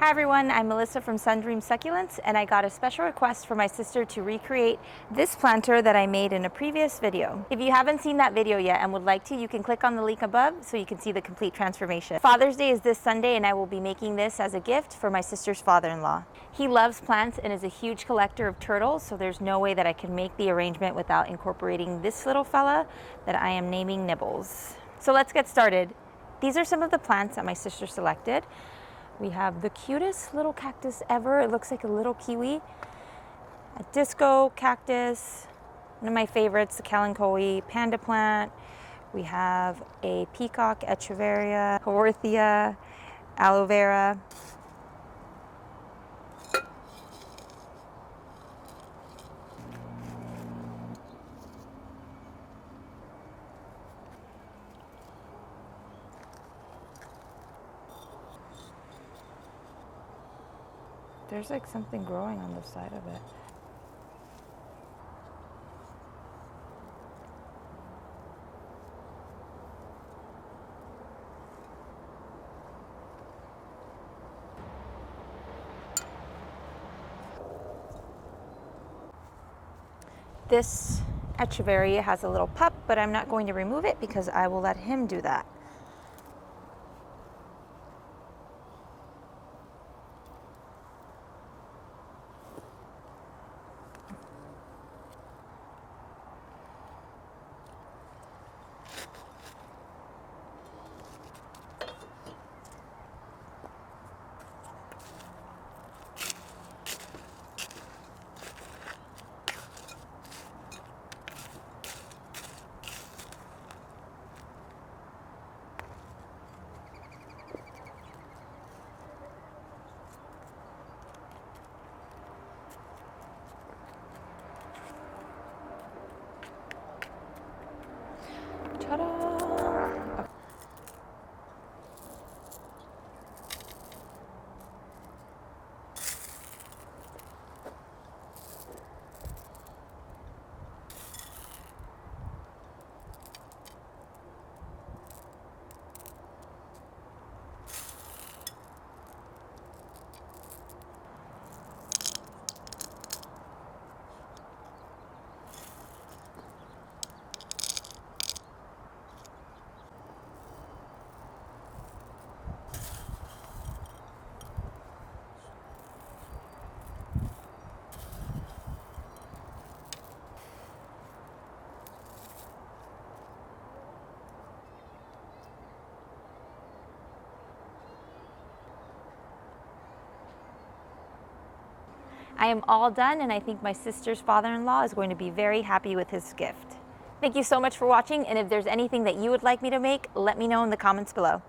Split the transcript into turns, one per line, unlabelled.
Hi everyone, I'm Melissa from Sundream Succulents, and I got a special request from my sister to recreate this planter that I made in a previous video. If you haven't seen that video yet and would like to, you can click on the link above so you can see the complete transformation. Father's Day is this Sunday, and I will be making this as a gift for my sister's father-in-law. He loves plants and is a huge collector of turtles, so there's no way that I can make the arrangement without incorporating this little fella that I am naming Nibbles. So let's get started. These are some of the plants that my sister selected. We have the cutest little cactus ever. It looks like a little kiwi. A disco cactus. One of my favorites, the kalanchoe panda plant. We have a peacock echeveria, haworthia, aloe vera. There's like something growing on the side of it. This echeveria has a little pup, but I'm not going to remove it because I will let him do that. Ta-da! I am all done, and I think my sister's father-in-law is going to be very happy with his gift. Thank you so much for watching, and if there's anything that you would like me to make, let me know in the comments below.